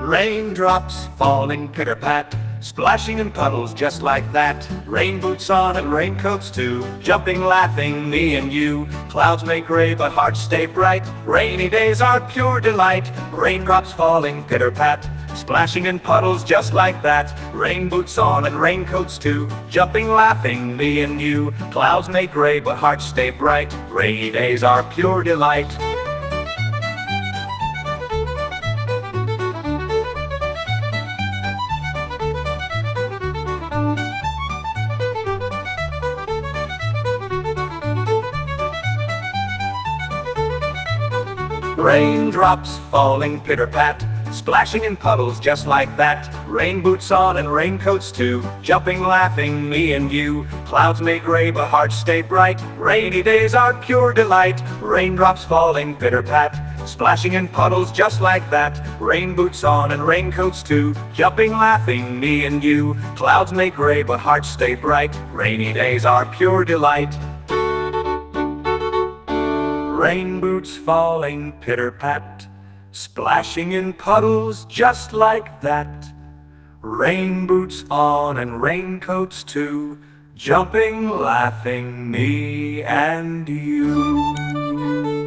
Raindrops falling pitter-pat, splashing in puddles just like that. Rain boots on and raincoats too, jumping, laughing, me and you. Clouds may gray but hearts stay bright, rainy days are pure delight. Raindrops falling pitter-pat, splashing in puddles just like that. Rain boots on and raincoats too, jumping, laughing, me and you. Clouds may gray but hearts stay bright, rainy days are pure delight. Raindrops falling pitter-pat, splashing in puddles just like that. Rain boots on and raincoats too, jumping, laughing, me and you. Clouds may gray but hearts stay bright, rainy days are pure delight. Raindrops falling pitter-pat, splashing in puddles just like that. Rain boots on and raincoats too, jumping, laughing, me and you. Clouds may gray but hearts stay bright, rainy days are pure delight. Rain boots falling pitter-pat, splashing in puddles just like that. Rain boots on and raincoats too, jumping, laughing, me and you.